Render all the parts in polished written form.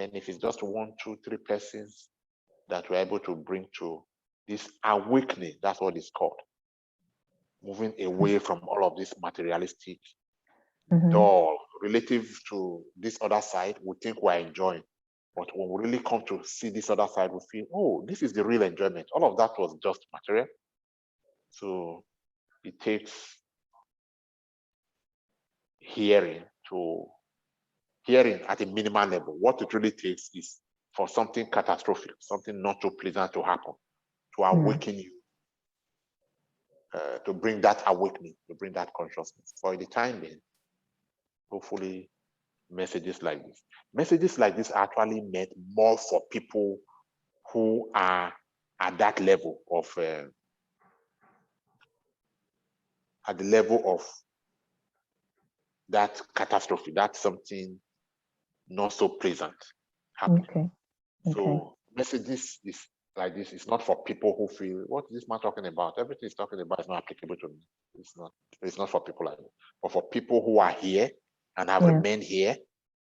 And if it's just 1, 2, 3 persons that we're able to bring to this awakening, that's what it's called. Moving away from all of this materialistic, dull, relative to this other side, we think we're enjoying. But when we really come to see this other side, we feel, oh, this is the real enjoyment. All of that was just material. So it takes hearing at a minimal level. What it really takes is for something catastrophic, something not too pleasant to happen, to awaken you, to bring that awakening, to bring that consciousness. For the time being, hopefully, messages like this are actually meant more for people who are at that level of at the level of that catastrophe, that's something not so pleasant happening. Okay. So messages is like this. It's not for people who feel, what is this man talking about? Everything he's talking about is not applicable to me. It's not for people like that. But for people who are here and have remained here,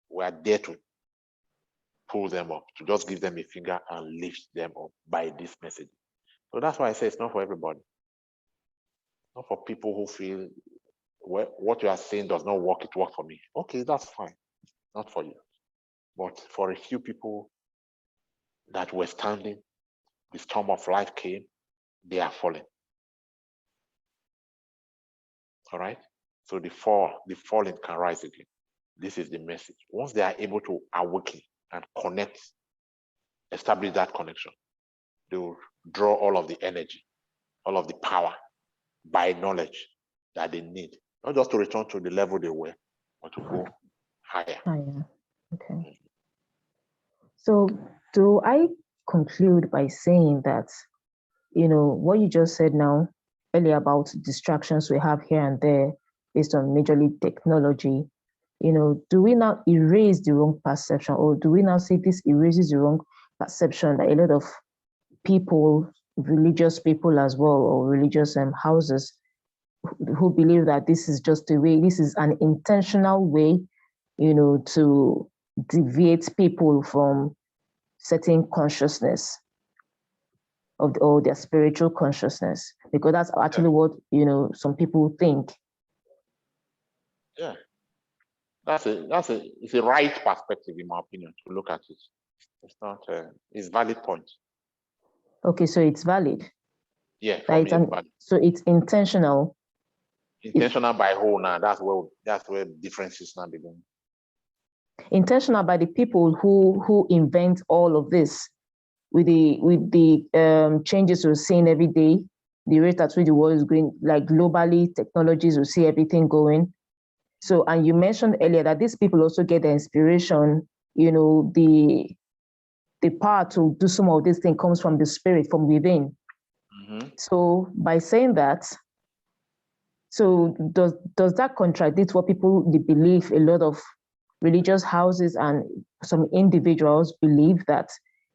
we are there to pull them up, to just give them a finger and lift them up by this message. So that's why I say it's not for everybody. Not for people who feel, well, what you are saying does not work, it worked for me. Okay, that's fine. Not for you. But for a few people that were standing, the storm of life came, they are falling. All right? So the fallen can rise again. This is the message. Once they are able to awaken and connect, establish that connection, they will draw all of the energy, all of the power by knowledge that they need, not just to return to the level they were, but to go higher. Okay. So do I conclude by saying that, what you just said now earlier about distractions we have here and there based on majorly technology, do we now erase the wrong perception, or do we now say this erases the wrong perception that a lot of people, religious people as well, or religious houses, who believe that this is just a way, this is an intentional way, to deviate people from certain consciousness or their spiritual consciousness, because that's actually what some people think. Yeah, it's a right perspective, in my opinion, to look at it. It's not it's valid point. Okay, so it's valid. Yeah, for me, it's valid. So it's intentional. Intentional by who now? That's where differences now begin. Intentional by the people who invent all of this, with the changes we're seeing every day, the rate at which the world is going, like globally, technologies, we see everything going. So, and you mentioned earlier that these people also get the inspiration, the power to do some of these things comes from the spirit, from within. So by saying that, so does that contradict what people believe? A lot of religious houses and some individuals believe that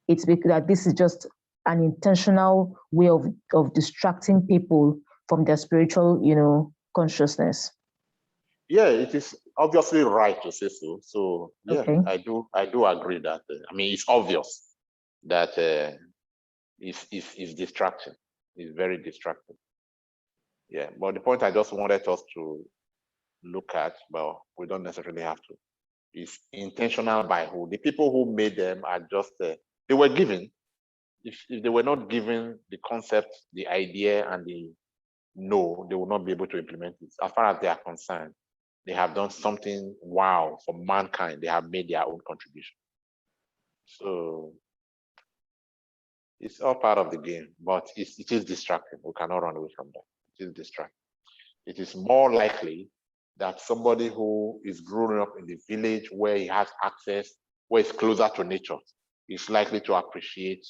it's because that this is just an intentional way of distracting people from their spiritual, consciousness. Yeah, it is obviously right to say so. So yeah, okay. I do agree that it's obvious that it's distracting. It's very distracting. Yeah, but the point I just wanted us to look at, but we don't necessarily have to, is intentional by who. The people who made them are just they were given. If they were not given the concept, the idea, and they will not be able to implement it. As far as they are concerned, they have done something wow for mankind. They have made their own contribution. So it's all part of the game, but it is distracting. We cannot run away from that. It is distracting. It is more likely that somebody who is growing up in the village where he has access, where it's closer to nature, is likely to appreciate.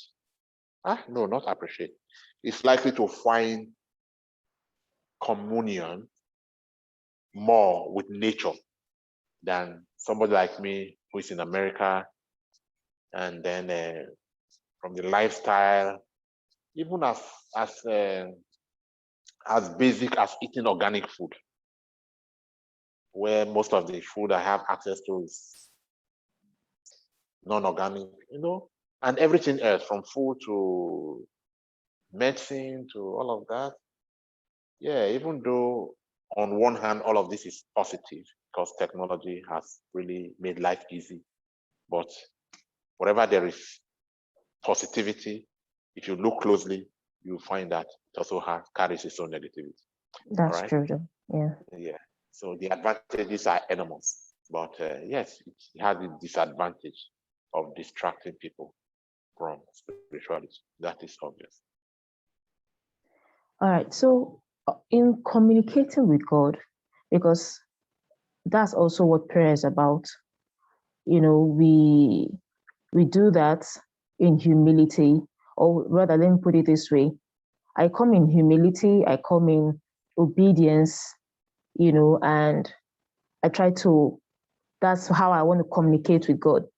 No, not appreciate. It's likely to find communion more with nature than somebody like me who is in America, and then from the lifestyle, even as basic as eating organic food, where most of the food I have access to is non-organic, and everything else from food to medicine to all of that. Yeah, even though on one hand, all of this is positive because technology has really made life easy. But wherever there is positivity, if you look closely, you find that it also carries its own negativity. That's right? true, though. Yeah. Yeah. So the advantages are enormous, but yes, it has the disadvantage of distracting people from spirituality. That is obvious. All right. So, in communicating with God, because that's also what prayer is about. We do that in humility, or rather, let me put it this way: I come in humility, I come in obedience, and I try to. That's how I want to communicate with God.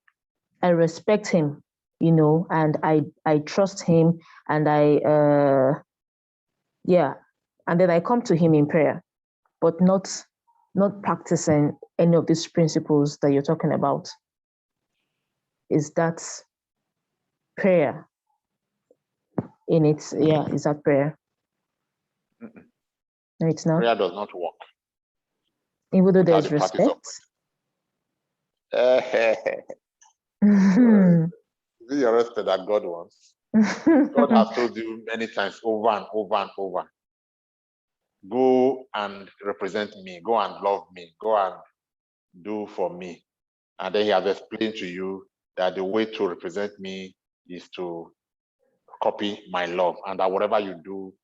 I respect Him, and I trust Him, and and then I come to Him in prayer, but not practicing any of these principles that you're talking about. Is that prayer in it? Yeah, is that prayer? Mm-mm. No, it's not. Prayer does not work. Even though without there's the practice of respect. Is it your respect that God wants? God has told you many times over and over and over, go and represent me, go and love me, go and do for me. And then he has explained to you that the way to represent me is to copy my love, and that whatever you do,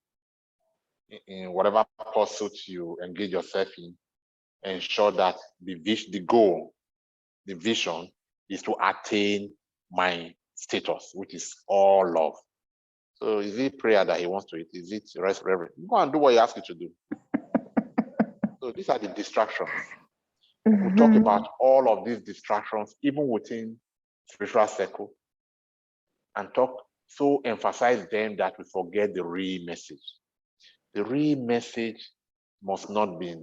in whatever pursuit you engage yourself in, ensure that the goal, the vision is to attain my status, which is all love. So is it prayer that he wants to eat? Is it rest reverence? Go and do what he asks you to do. So these are the distractions. We talk about all of these distractions, even within spiritual circle, and emphasize them that we forget the real message. The real message must not be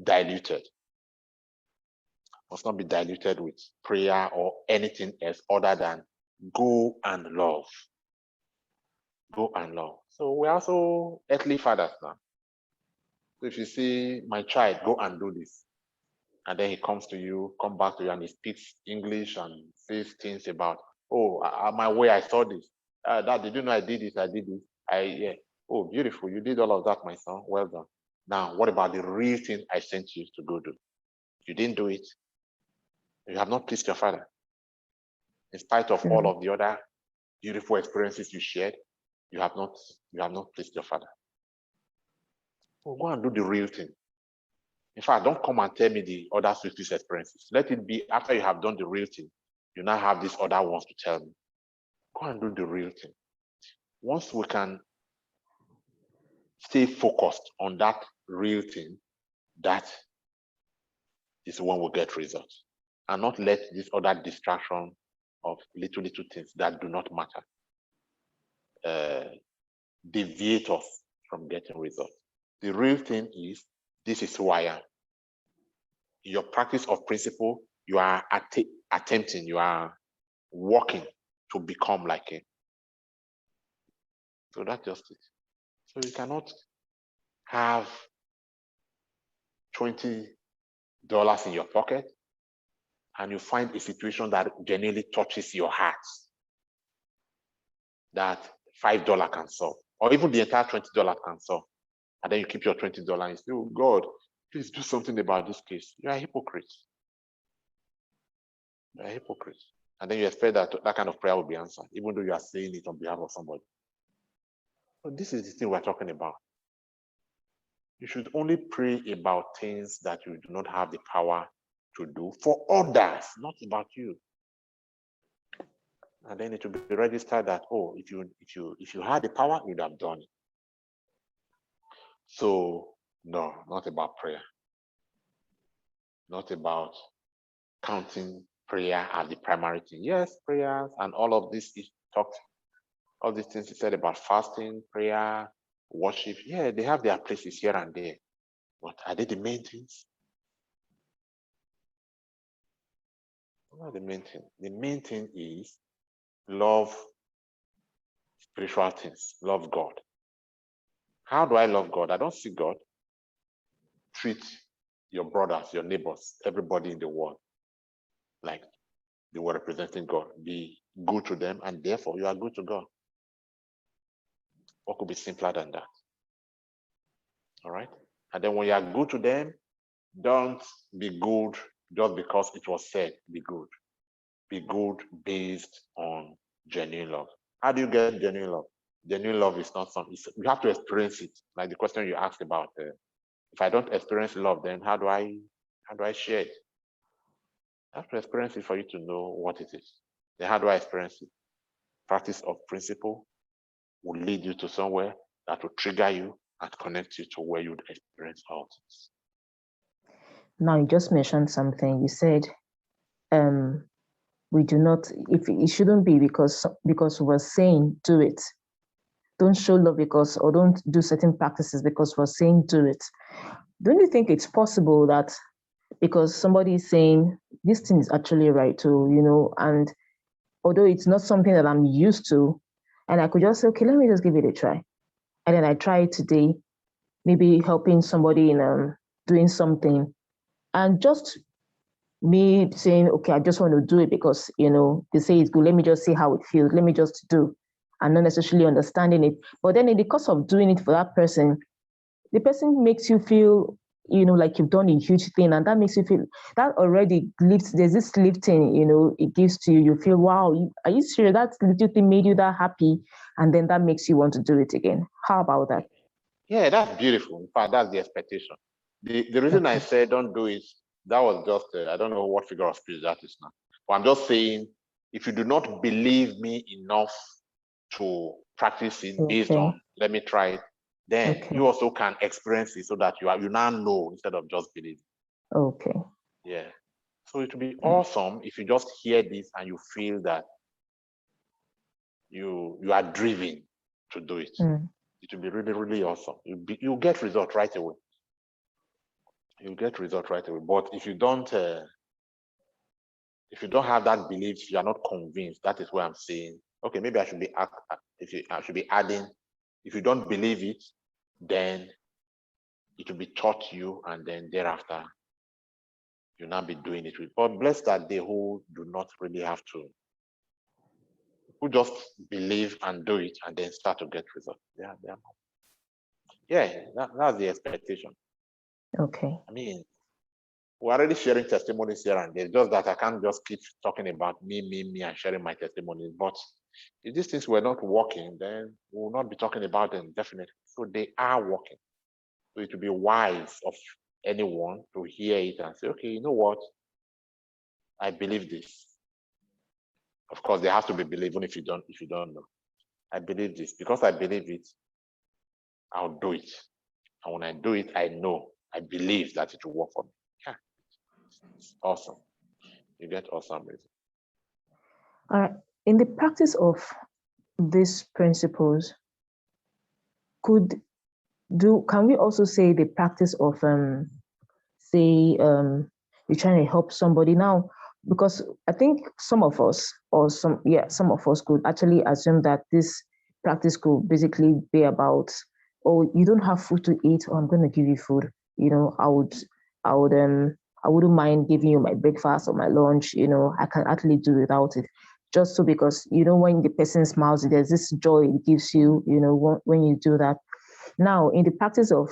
diluted. Must not be diluted with prayer or anything else other than go and love. Go and love. So we're also earthly fathers now. So if you see my child, go and do this, and then he comes back to you, and he speaks English and says things about, oh, my way, I saw this. Dad, did you know I did this? I did this. Yeah. Oh, beautiful. You did all of that, my son. Well done. Now, what about the real thing I sent you to go do? You didn't do it. You have not pleased your father. In spite of all of the other beautiful experiences you shared, you have not pleased your father. So go and do the real thing. In fact, don't come and tell me the other sweetest experiences. Let it be after you have done the real thing, you now have these other ones to tell me. Go and do the real thing. Once we can stay focused on that real thing, that is when we get results. And not let this other distraction of little things that do not matter deviate us from getting results. The real thing is, this is who I am. In your practice of principle, you are attempting, you are working to become like him. So that's just it. So you cannot have $20 in your pocket and you find a situation that genuinely touches your heart that $5 can solve, or even the entire $20 can solve. And then you keep your $20 and say, oh God, please do something about this case. You are a hypocrite. You are a hypocrite. And then you expect that kind of prayer will be answered, even though you are saying it on behalf of somebody. So this is the thing we're talking about. You should only pray about things that you do not have the power to do for others, not about you. And then it will be registered that, oh, if you had the power, you'd have done it. So no, not about prayer. Not about counting prayer as the primary thing. Yes, prayers and all of this is talked, all these things he said about fasting, prayer, worship. Yeah, they have their places here and there. But are they the main things? Not the main thing. The main thing is love spiritual things, love God. How do I love God? I don't see God. Treat your brothers, your neighbors, everybody in the world like they were representing God. Be good to them, and therefore you are good to God. What could be simpler than that? All right. And then when you are good to them, don't be good just because it was said, be good. Be good based on genuine love. How do you get genuine love? Genuine love is not something, you have to experience it. Like the question you asked about, if I don't experience love, then how do I share it? I have to experience it for you to know what it is. Then how do I experience it? Practice of principle will lead you to somewhere that will trigger you and connect you to where you'd experience all things. Now, you just mentioned something. You said we do not, if it shouldn't be because we're saying do it. Don't show love because, or don't do certain practices because we're saying do it. Don't you think it's possible that because somebody is saying this thing is actually right too, and although it's not something that I'm used to, and I could just say, okay, let me just give it a try. And then I try it today, maybe helping somebody in doing something, and just me saying, okay, I just want to do it because, they say it's good. Let me just see how it feels. Let me just do, and not necessarily understanding it. But then in the course of doing it for that person, the person makes you feel, like you've done a huge thing. And that makes you feel, that already lifts, there's this lifting, it gives to you. You feel, wow, are you serious? That little thing made you that happy. And then that makes you want to do it again. How about that? Yeah, that's beautiful. In fact, that's the expectation. The reason I said don't do it, that was just, I don't know what figure of speech that is now. But I'm just saying, if you do not believe me enough to practice it based on, let me try it, then you also can experience it so that you now know instead of just believing. Okay. Yeah. So it would be awesome if you just hear this and you feel that you are driven to do it. It will be really, really awesome. You'll get results right away. You'll get results right away. But if you don't have that belief, if you are not convinced, that is where I'm saying, okay, maybe I should be adding, if you don't believe it, then it will be taught you, and then thereafter you'll not be doing it with. But blessed are they who do not really have to, who just believe and do it and then start to get results. Yeah, that's the expectation. Okay. I mean, we're already sharing testimonies here and there. Just that I can't just keep talking about me, and sharing my testimonies. But if these things were not working, then we will not be talking about them, definitely. So they are working. So it would be wise of anyone to hear it and say, okay, you know what? I believe this. Of course, they have to be believed, even if you don't know. I believe this. Because I believe it, I'll do it. And when I do it, I know, I believe that it will work for me. Yeah. It's awesome. You get awesome results. All right. In the practice of these principles, can we also say the practice of you're trying to help somebody now? Because I think some of us could actually assume that this practice could basically be about, oh, you don't have food to eat, or I'm going to give you food. I wouldn't mind giving you my breakfast or my lunch. I can actually do without it. Just so, because when the person smiles, there's this joy it gives you. When you do that. Now, in the practice of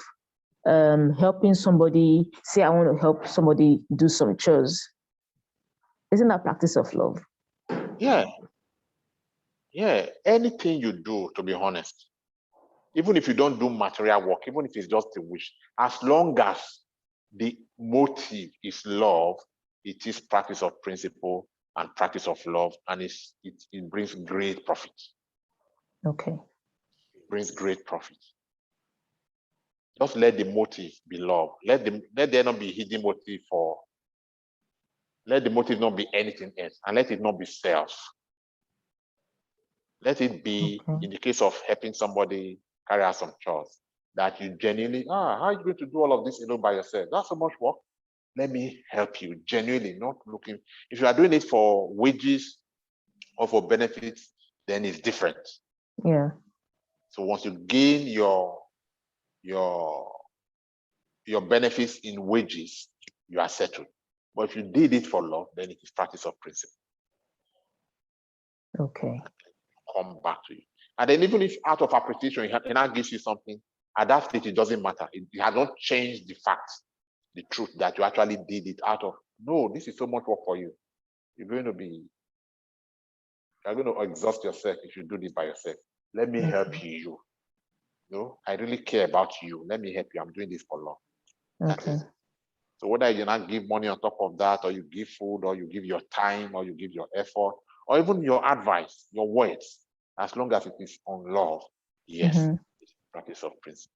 helping somebody, say I want to help somebody do some chores, isn't that practice of love? Yeah. Anything you do, to be honest, even if you don't do material work, even if it's just a wish, as long as the motive is love, it is practice of principle and practice of love, and it brings great profit. Okay. It brings great profit. Just let the motive be love. Let there not be hidden motive for. Let the motive not be anything else, and let it not be self. Let it be, in the case of helping somebody carry out some chores, that you genuinely, how are you going to do all of this alone by yourself? That's so much work. let me help you genuinely, not looking. If you are doing it for wages or for benefits, then it's different. Yeah. So once you gain your benefits in wages, you are settled. But if you did it for love, then it is practice of principle. Okay. Come back to you. And then even if out of appreciation, it now gives you something, at that stage, it doesn't matter. It has not changed the facts, the truth that you actually did it out of, no, this is so much work for you. You're going to exhaust yourself if you do this by yourself. Let me help you. No, I really care about you. Let me help you. I'm doing this for love. Okay. So whether you not give money on top of that, or you give food, or you give your time, or you give your effort, or even your advice, your words, as long as it is on love, yes, it's practice of principle.